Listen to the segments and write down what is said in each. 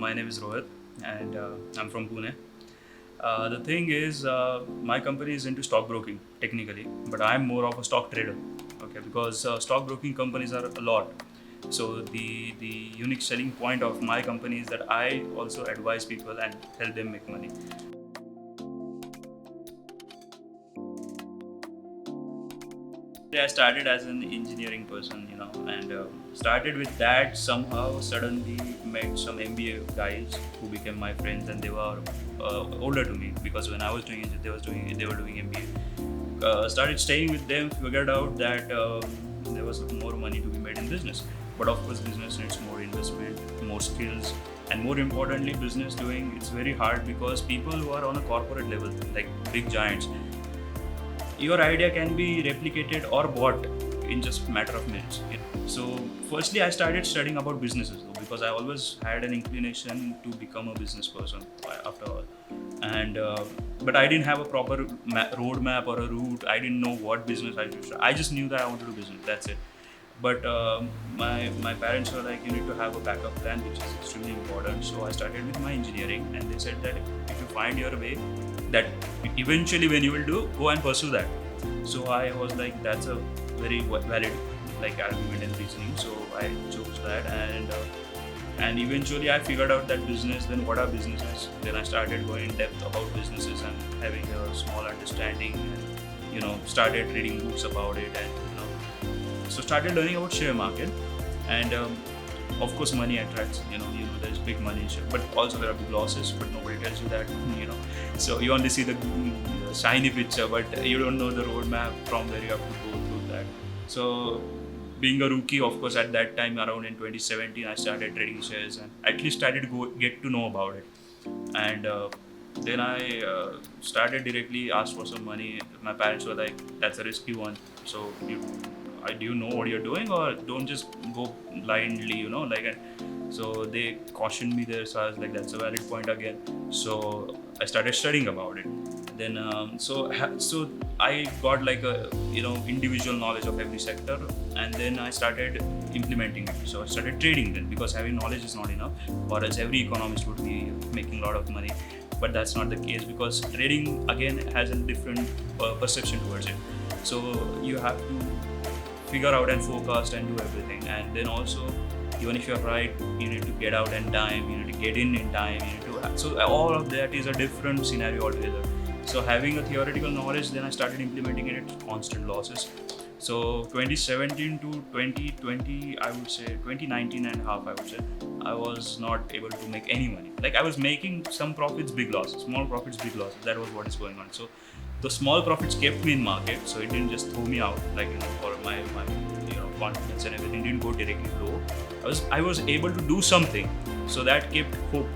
my name is Rohit, and I'm from Pune. The thing is, my company is into stockbroking technically, but I'm more of a stock trader. Okay, because stockbroking companies are a lot. So the unique selling point of my company is that I also advise people and help them make money. I started as an engineering person, and started with that. Somehow, suddenly met some MBA guys who became my friends, and they were older to me because when I was doing it, they were doing MBA. Started staying with them, figured out that there was more money to be made in business. But of course, business needs more investment, more skills, and more importantly, business doing it's very hard because people who are on a corporate level, like big giants, your idea can be replicated or bought in just matter of minutes. So firstly I started studying about businesses though, because I always had an inclination to become a business person after all. And but I didn't have a proper roadmap or a route. I didn't know what business I should start. I just knew that I wanted to do business, that's it. But my parents were like, you need to have a backup plan, which is extremely important. So I started with my engineering, and they said that if you find your way, that eventually when you will do, go and pursue that. So I was like, that's a very valid like argument and reasoning. So I chose that, and eventually I figured out that business. Then what are businesses? Then I started going in depth about businesses and having a small understanding, and started reading books about it, and so started learning about share market. And of course money attracts, there's big money in share, but also there are big losses, but nobody tells you that. So you only see the shiny picture, but you don't know the roadmap from where you have to go through that. So being a rookie, of course, at that time around in 2017 I started trading shares, and at least started get to know about it. And then I started directly asked for some money. My parents were like, that's a risky one, so do you know what you're doing, or don't just go blindly, so they cautioned me there. So I was like, that's a valid point again. So I started studying about it. Then so I got like a individual knowledge of every sector, and then I started implementing it. So I started trading then, because having knowledge is not enough, or else every economist would be making a lot of money. But that's not the case, because trading again has a different perception towards it. So you have to figure out and forecast and do everything. And then also, even if you're right, you need to get out in time, you need to get in time, you need to so all of that is a different scenario altogether. So having a theoretical knowledge, then I started implementing it at constant losses. So 2017 to 2020, I would say 2019 and a half, I would say, I was not able to make any money. Like I was making some profits, big losses, small profits, big losses. That was what is going on. So the small profits kept me in market, so it didn't just throw me out, like for my confidence and everything didn't go directly low. I was able to do something, so that kept hope.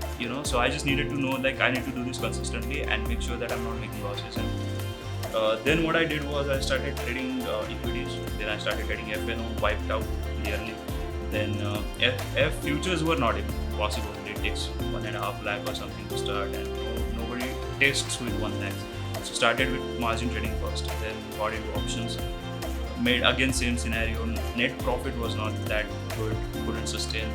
So I just needed to know, like, I need to do this consistently and make sure that I'm not making losses. And then what I did was I started trading equities. Then I started getting FNO wiped out clearly. Then F futures were not even possible. It takes 1.5 lakh or something to start, and nobody tests with 1 lakh. So started with margin trading first, then got into options. Made again same scenario. Net profit was not that good, couldn't sustain.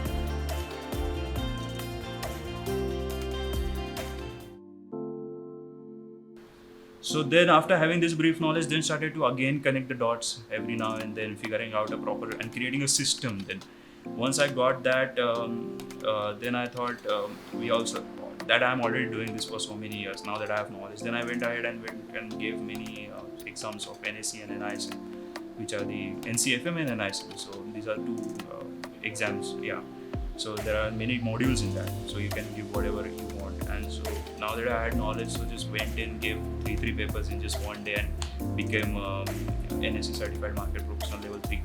So then after having this brief knowledge, then started to again connect the dots every now and then, figuring out a proper and creating a system. Then once I got that, then I thought we also that I'm already doing this for so many years now that I have knowledge. Then I went ahead and gave many exams of NSE and NISM, which are the NCFM and NISM. So these are two exams. Yeah. So there are many modules in that, so you can give whatever you want. And so now that I had knowledge, so just went in, gave three papers in just one day, and became NSE certified market professional level 3.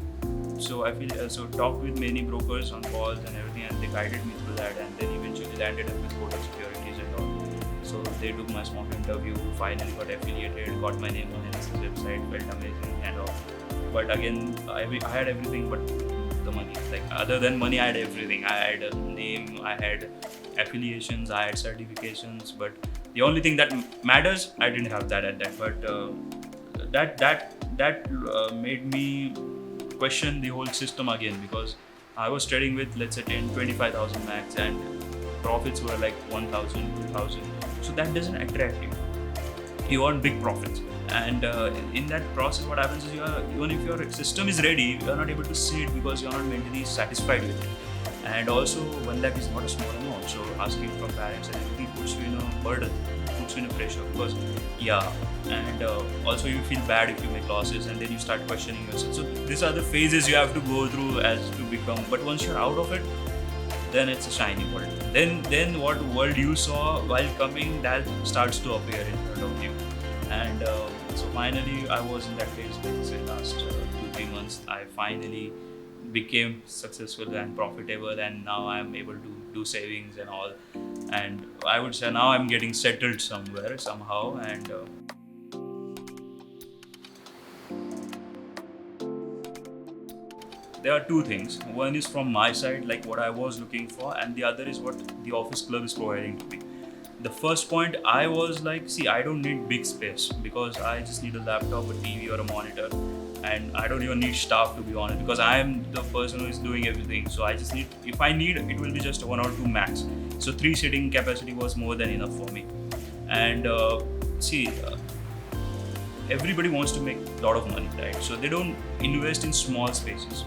So I feel talked with many brokers on calls and everything, and they guided me through that, and then eventually landed up with Kotak Securities and all. So they took my small interview, finally got affiliated, got my name on NSE's website, felt amazing and all. But again, I had everything but the money. Like other than money, I had everything. I had a name, I had affiliations, I had certifications, but the only thing that matters, I didn't have that at that. But that made me question the whole system again, because I was trading with, let's say, 10, 25,000 max, and profits were like 1,000, 2,000. So that doesn't attract you. You want big profits. And in that process, what happens is even if your system is ready, you are not able to see it because you are not mentally satisfied with it. And also, 1 lakh is not a small amount. So asking from parents and everything puts you in a burden, puts you in a pressure because, yeah. And also you feel bad if you make losses, and then you start questioning yourself. So these are the phases you have to go through as to become. But once you're out of it, then it's a shiny world. Then what world you saw while coming, that starts to appear in front of you. And so finally, I was in that phase. Like I said, last 2-3 months, I finally became successful and profitable, and now I'm able to do savings and all. And I would say now I'm getting settled somewhere somehow. And there are two things. One is from my side, like what I was looking for, and the other is what the office club is providing to me. The first point, I was like, see, I don't need big space because I just need a laptop, a TV, or a monitor, and I don't even need staff, to be honest, because I am the person who is doing everything. So I just need, if I need, it will be just 1 or 2 max. So 3 sitting capacity was more than enough for me. And everybody wants to make a lot of money, right? So they don't invest in small spaces.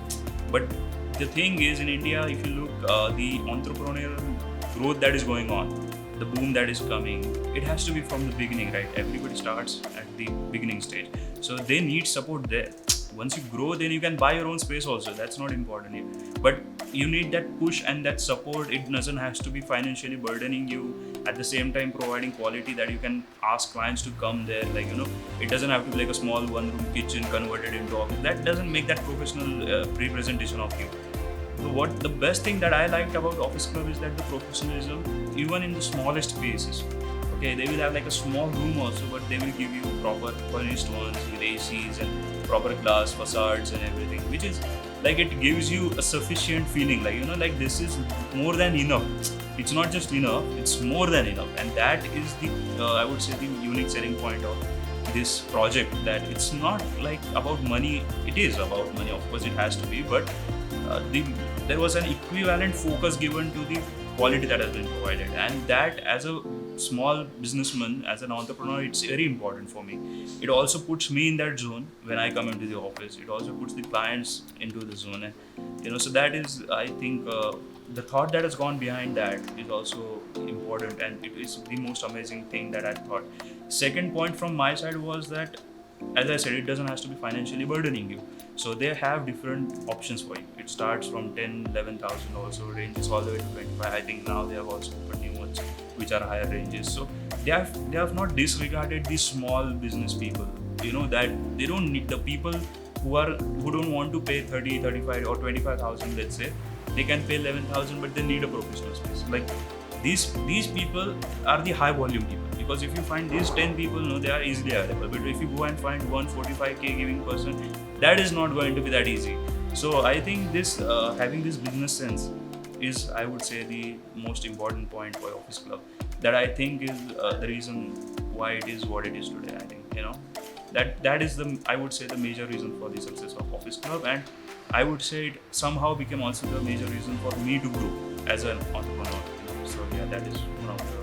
But the thing is, in India, if you look, the entrepreneurial growth that is going on, the boom that is coming, it has to be from the beginning, right? Everybody starts at the beginning stage. So they need support there. Once you grow, then you can buy your own space also. That's not important here. But you need that push and that support. It doesn't have to be financially burdening you. At the same time, providing quality that you can ask clients to come there. Like, it doesn't have to be like a small 1-room kitchen converted into office. That doesn't make that professional representation of you. So what the best thing that I liked about Office Club is that the professionalism, even in the smallest spaces. Okay, they will have like a small room also, but they will give you proper furnished ones with ACs and proper glass facades and everything, which is like, it gives you a sufficient feeling, like, like this is more than enough. It's not just enough, it's more than enough. And that is the, I would say, the unique selling point of this project, that it's not like about money. It is about money, of course it has to be, but there was an equivalent focus given to the quality that has been provided. And that, as a small businessman, as an entrepreneur, it's very important for me. It also puts me in that zone when I come into the office. It also puts the clients into the zone, and so that is, I think, the thought that has gone behind that is also important, and it is the most amazing thing that I thought. Second point from my side was that, as I said, it doesn't have to be financially burdening you. So they have different options for you. It starts from 10, 11,000, also ranges all the way to 25. I think now they have also opened new ones which are higher ranges. So they have not disregarded the small business people. That they don't need the people who don't want to pay 30, 35 or 25,000, let's say. They can pay 11,000, but they need a professional space. Like, these people are the high volume people, because if you find these 10 people, they are easily available. But if you go and find 145k giving person, that is not going to be that easy. So I think this having this business sense is, I would say, the most important point for Office Club, that I think is the reason why it is what it is today. I think that is the, I would say, the major reason for the success of Office Club, and I would say it somehow became also the major reason for me to grow as an entrepreneur. So yeah, that is one of the